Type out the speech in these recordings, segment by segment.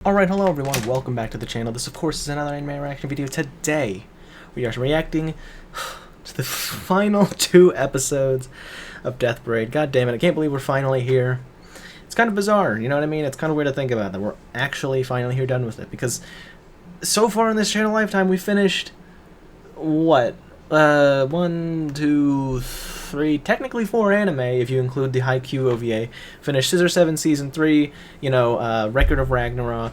Alright, hello everyone, welcome back to the channel. This of course is another anime reaction video. Today, we are reacting to the final 2 episodes of Death Parade. God damn it, I can't believe we're finally here. It's kind of bizarre, you know what I mean? It's kind of weird to think about that we're actually finally here done with it, because so far in this channel lifetime we finished, what? 1, 2, 3, technically 4 anime if you include the Haikyuu OVA. Finished Scissor 7 Season 3, Record of Ragnarok,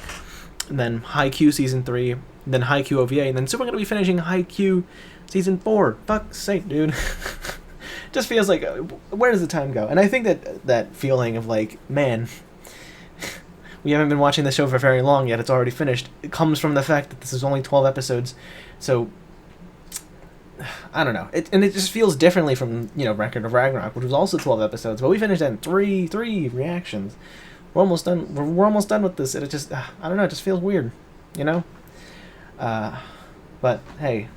and then Haikyuu Season 3, then Haikyuu OVA, and then soon we're going to be finishing Haikyuu Season 4. Fuck's sake, dude. Just feels like, where does the time go? And I think that feeling of like, man, we haven't been watching the show for very long yet, it's already finished. It comes from the fact that this is only 12 episodes, so I don't know. It just feels differently from, Record of Ragnarok, which was also 12 episodes, but we finished that in three reactions. We're almost done. We're almost done with this, and it just, I don't know, it just feels weird, But, hey,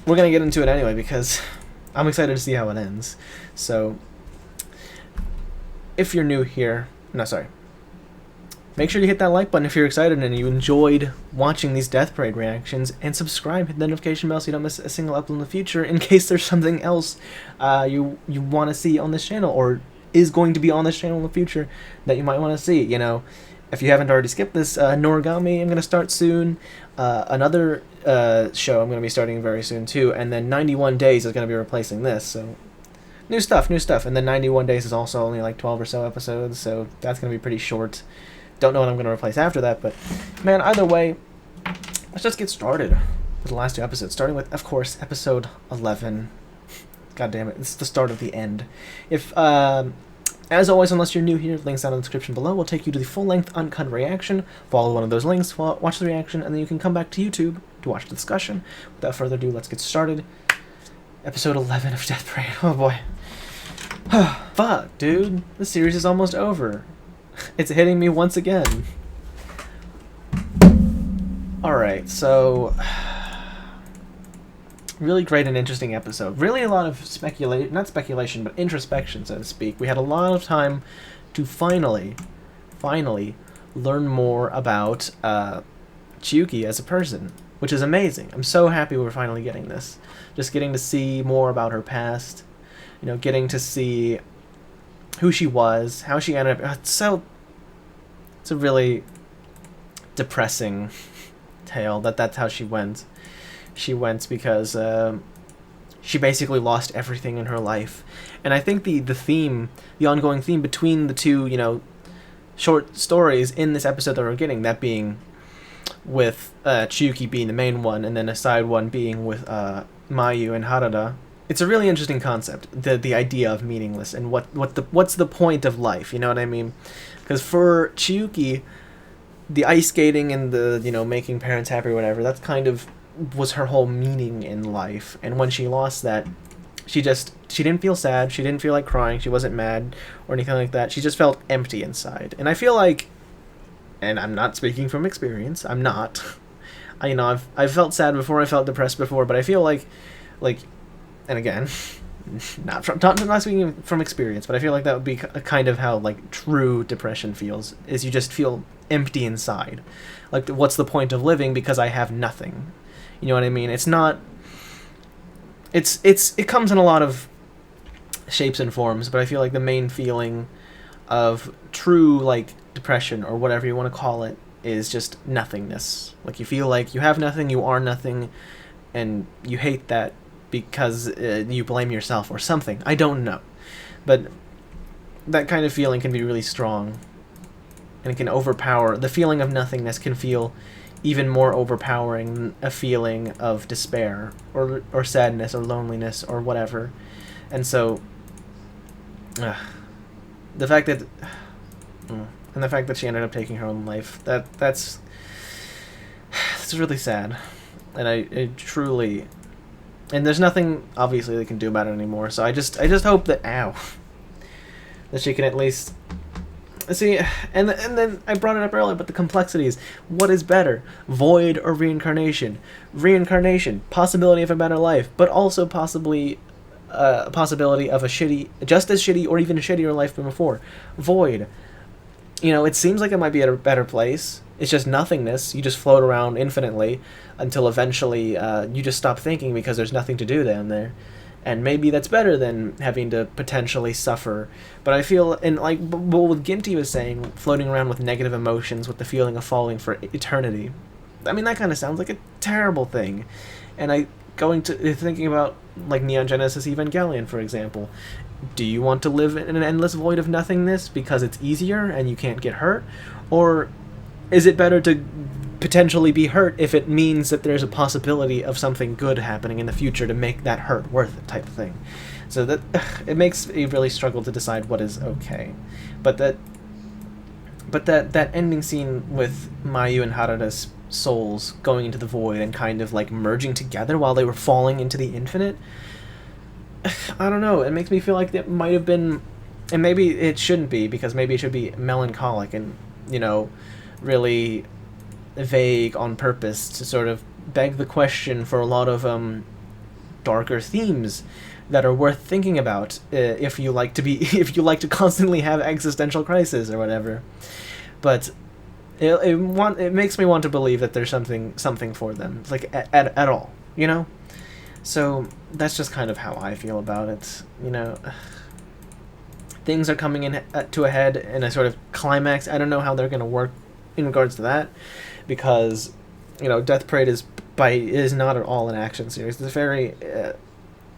we're gonna get into it anyway, because I'm excited to see how it ends. So, if you're new here, make sure you hit that like button if you're excited and you enjoyed watching these Death Parade reactions, and subscribe, hit the notification bell so you don't miss a single upload in the future in case there's something else you want to see on this channel, or is going to be on this channel in the future that you might want to see. If you haven't already skipped this, Noragami I'm going to start soon, another show I'm going to be starting very soon too, and then 91 Days is going to be replacing this, so new stuff, and then 91 Days is also only like 12 or so episodes, so that's going to be pretty short. Don't know what I'm going to replace after that, but man, either way, let's just get started with the last 2 episodes, starting with, of course, episode 11. God damn it, it's the start of the end. If, as always, unless you're new here, links down in the description below will take you to the full-length uncut reaction. Follow one of those links, watch the reaction, and then you can come back to YouTube to watch the discussion. Without further ado, let's get started. Episode 11 of Death Parade. Oh boy. Fuck, dude. The series is almost over. It's hitting me once again. Alright, so really great and interesting episode. Really a lot of not speculation, but introspection, so to speak. We had a lot of time to finally learn more about Chiyuki as a person, which is amazing. I'm so happy we're finally getting this. Just getting to see more about her past, getting to see who she was, how she ended up. It's a really depressing tale that's how she went. She went because she basically lost everything in her life. And I think the ongoing theme between the two, short stories in this episode that we're getting, that being with Chiyuki being the main one, and then a side one being with Mayu and Harada. It's a really interesting concept, the idea of meaningless, and what's the point of life, you know what I mean? Because for Chiyuki, the ice skating and the, making parents happy or whatever, that's kind of was her whole meaning in life. And when she lost that, she didn't feel sad, she didn't feel like crying, she wasn't mad or anything like that. She just felt empty inside. And I feel like, and I'm not speaking from experience, I'm not. I've felt sad before, I felt depressed before, but I feel like, and again, not speaking from experience, but I feel like that would be a kind of how, like, true depression feels, is you just feel empty inside. Like, what's the point of living because I have nothing? You know what I mean? It's not... It comes in a lot of shapes and forms, but I feel like the main feeling of true, like, depression, or whatever you want to call it, is just nothingness. Like, you feel like you have nothing, you are nothing, and you hate that because you blame yourself or something. I don't know. But that kind of feeling can be really strong, and it can overpower. The feeling of nothingness can feel even more overpowering than a feeling of despair or sadness or loneliness or whatever. And so the fact that she ended up taking her own life, that's really sad. And I truly, and there's nothing obviously they can do about it anymore. So I just hope that that she can at least see. And then I brought it up earlier, but the complexities. What is better, void or reincarnation? Reincarnation, possibility of a better life, but also possibly a possibility of a just as shitty or even a shittier life than before. Void, it seems like it might be at a better place. It's just nothingness. You just float around infinitely until eventually you just stop thinking because there's nothing to do down there. And maybe that's better than having to potentially suffer. But I feel, and like what Ginty was saying, floating around with negative emotions with the feeling of falling for eternity. I mean, that kind of sounds like a terrible thing. And thinking about like Neon Genesis Evangelion, for example. Do you want to live in an endless void of nothingness because it's easier and you can't get hurt? Or is it better to potentially be hurt if it means that there's a possibility of something good happening in the future to make that hurt worth it, type of thing? So that it makes me really struggle to decide what is okay. But that ending scene with Mayu and Harada's souls going into the void and kind of like merging together while they were falling into the infinite, I don't know, it makes me feel like it might have been, and maybe it shouldn't be, because maybe it should be melancholic and, really vague on purpose to sort of beg the question for a lot of darker themes that are worth thinking about if you like to constantly have existential crisis or whatever. But it makes me want to believe that there's something for them, like at all, So that's just kind of how I feel about it, Things are coming in to a head in a sort of climax. I don't know how they're going to work in regards to that, because, Death Parade is not at all an action series. It's a very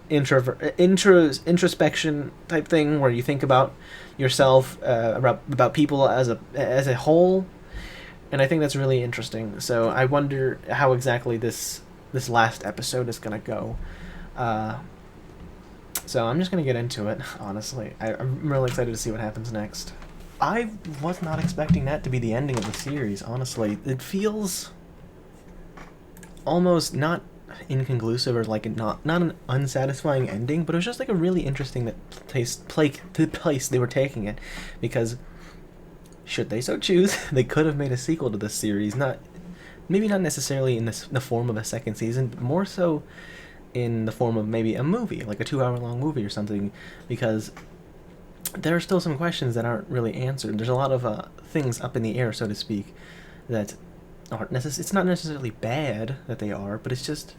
introspection type thing where you think about yourself, about people as a whole, and I think that's really interesting. So I wonder how exactly this last episode is gonna go. So I'm just gonna get into it, honestly. I'm really excited to see what happens next. I was not expecting that to be the ending of the series, honestly. It feels almost not inconclusive or like not an unsatisfying ending, but it was just like a really interesting the place they were taking it, because should they so choose, they could have made a sequel to this series, maybe not necessarily in the form of a second season, but more so in the form of maybe a movie, like a 2-hour-long movie or something, because there are still some questions that aren't really answered. There's a lot of things up in the air, so to speak, that aren't it's not necessarily bad that they are, but it's just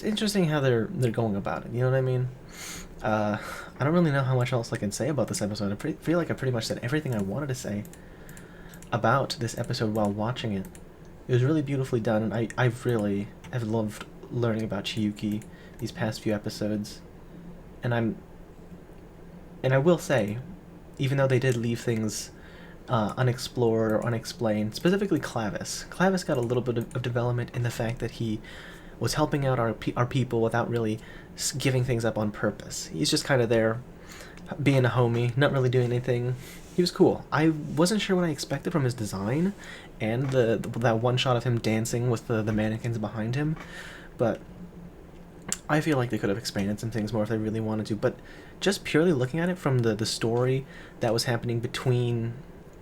interesting how they're going about it. You know what I mean? I don't really know how much else I can say about this episode. I feel like I pretty much said everything I wanted to say about this episode while watching it. It was really beautifully done, and I really have loved learning about Chiyuki these past few episodes. And I will say, even though they did leave things unexplored or unexplained, specifically Clavis got a little bit of development in the fact that he was helping out our people without really giving things up on purpose. He's just kind of there, being a homie, not really doing anything. He was cool. I wasn't sure what I expected from his design and that one shot of him dancing with the mannequins behind him, but I feel like they could have expanded some things more if they really wanted to. But just purely looking at it from the story that was happening between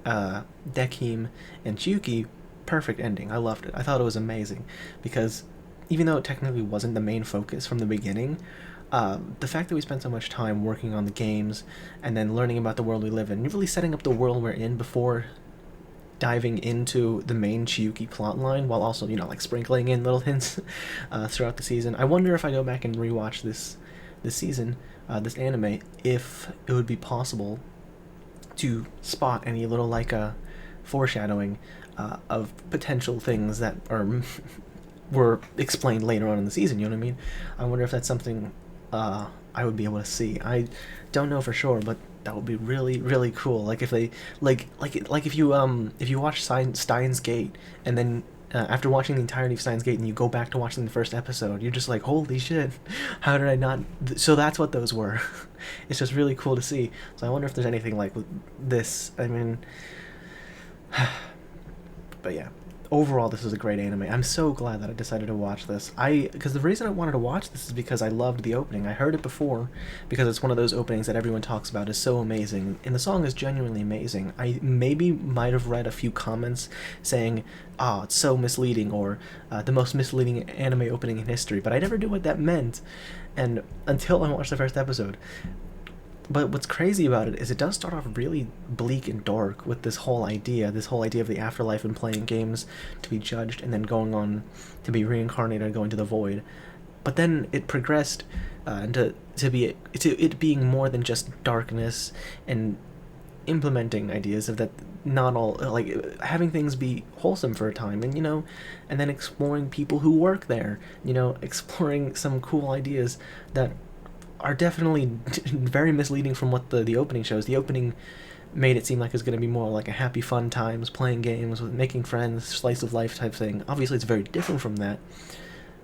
Quindecim and Chiyuki, perfect ending. I loved it. I thought it was amazing, because even though it technically wasn't the main focus from the beginning, the fact that we spent so much time working on the games and then learning about the world we live in, really setting up the world we're in before diving into the main Chiyuki plotline, while also, like sprinkling in little hints throughout the season. I wonder if I go back and rewatch this season, this anime, if it would be possible to spot any little foreshadowing of potential things that were explained later on in the season. You know what I mean? I wonder if that's something I would be able to see. I don't know for sure, but that would be really, really cool. Like if they if you watch Steins Gate, and then after watching the entirety of Steins Gate and you go back to watching the first episode, you're just like, holy shit, how did I not? So that's what those were. It's just really cool to see. So I wonder if there's anything like this. I mean, but yeah. Overall, this is a great anime. I'm so glad that I decided to watch this. Because the reason I wanted to watch this is because I loved the opening. I heard it before, because it's one of those openings that everyone talks about is so amazing, and the song is genuinely amazing. I maybe might have read a few comments saying, it's so misleading, or the most misleading anime opening in history, but I never knew what that meant, and until I watched the first episode. But what's crazy about it is it does start off really bleak and dark with this whole idea of the afterlife and playing games to be judged and then going on to be reincarnated and going to the void. But then it progressed into it being more than just darkness and implementing ideas of that, not all, like, having things be wholesome for a time, and and then exploring people who work there, exploring some cool ideas that are definitely very misleading from what the opening shows. The opening made it seem like it's going to be more like a happy fun times, playing games, with making friends, slice of life type thing. Obviously it's very different from that,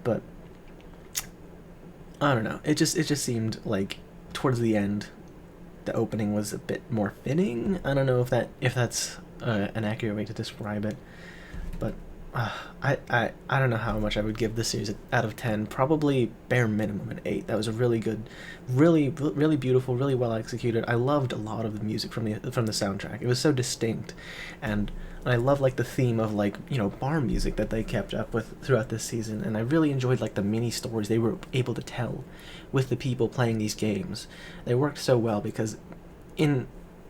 but I don't know. It just seemed like towards the end, the opening was a bit more fitting. I don't know if that's an accurate way to describe it, but I don't know how much I would give this series out of 10. Probably bare minimum an 8. That was a really good, really beautiful, really well executed. I loved a lot of the music from the soundtrack. It was so distinct, and I love like the theme of like bar music that they kept up with throughout this season. And I really enjoyed like the mini stories they were able to tell with the people playing these games. They worked so well because in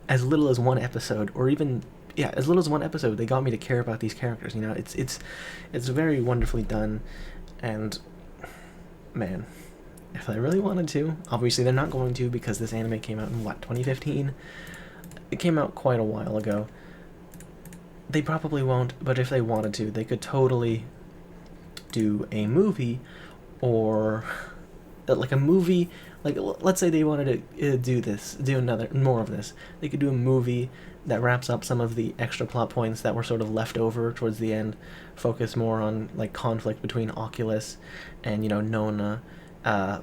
as little as one episode, or even as little as one episode, they got me to care about these characters. It's very wonderfully done, and man, if they really wanted to, obviously they're not going to, because this anime came out in 2015. It came out quite a while ago. They probably won't, but if they wanted to, they could totally do a movie, or like a movie. Like, let's say they wanted to do more of this. They could do a movie that wraps up some of the extra plot points that were sort of left over towards the end, focus more on like conflict between Oculus and Nona,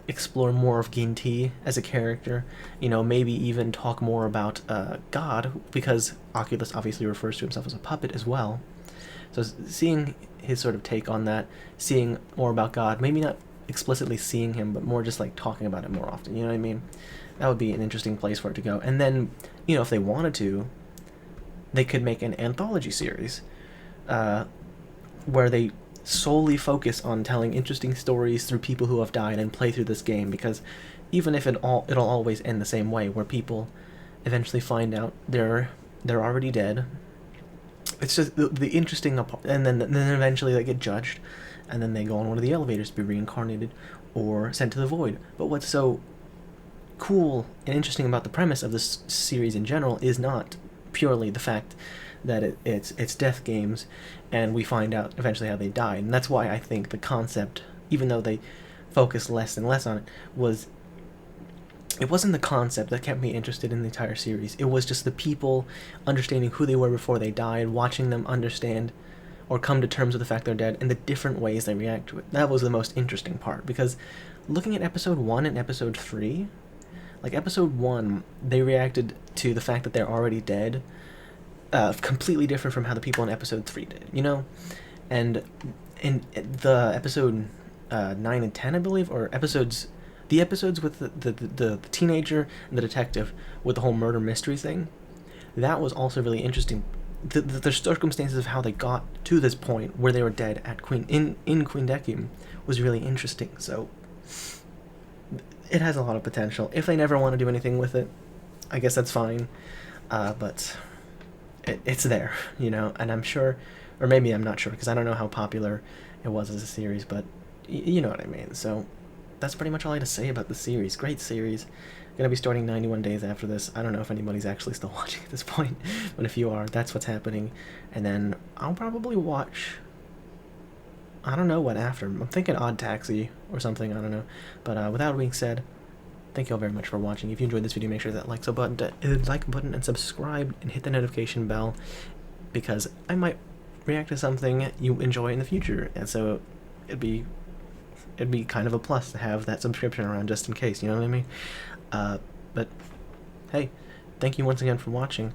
explore more of Ginty as a character, maybe even talk more about God, because Oculus obviously refers to himself as a puppet as well. So seeing his sort of take on that, seeing more about God, maybe not explicitly seeing him, but more just like talking about it more often, you know what I mean? That would be an interesting place for it to go. And then, if they wanted to, they could make an anthology series where they solely focus on telling interesting stories through people who have died and play through this game, because even if it'll always end the same way, where people eventually find out they're already dead. It's just the interesting and then eventually they get judged, and then they go on one of the elevators to be reincarnated or sent to the void. But what's so cool and interesting about the premise of this series in general is not purely the fact that it's death games and we find out eventually how they died. And that's why I think the concept, even though they focus less and less on it, it wasn't the concept that kept me interested in the entire series. It was just the people understanding who they were before they died, watching them understand or come to terms with the fact they're dead, and the different ways they react to it. That was the most interesting part, because looking at episode 1 and episode 3, like episode 1, they reacted to the fact that they're already dead, completely different from how the people in episode 3 did, And in the episode 9 and 10, I believe, or the episodes with the teenager and the detective with the whole murder mystery thing, that was also really interesting. The circumstances of how they got to this point where they were dead at in Quindecim was really interesting. So it has a lot of potential. If they never want to do anything with it, I guess that's fine. But it's there, and I'm sure, or maybe I'm not sure, because I don't know how popular it was as a series, but you know what I mean. So that's pretty much all I had to say about the series. Great series. Gonna be starting 91 days after this. I don't know if anybody's actually still watching at this point, but if you are, that's what's happening. And then I'll probably watch, I don't know what after. I'm thinking Odd Taxi or something, I don't know. But without being said, thank you all very much for watching. If you enjoyed this video, make sure that like button and subscribe and hit the notification bell, because I might react to something you enjoy in the future, and so it'd be kind of a plus to have that subscription around just in case, you know what I mean? But hey, thank you once again for watching.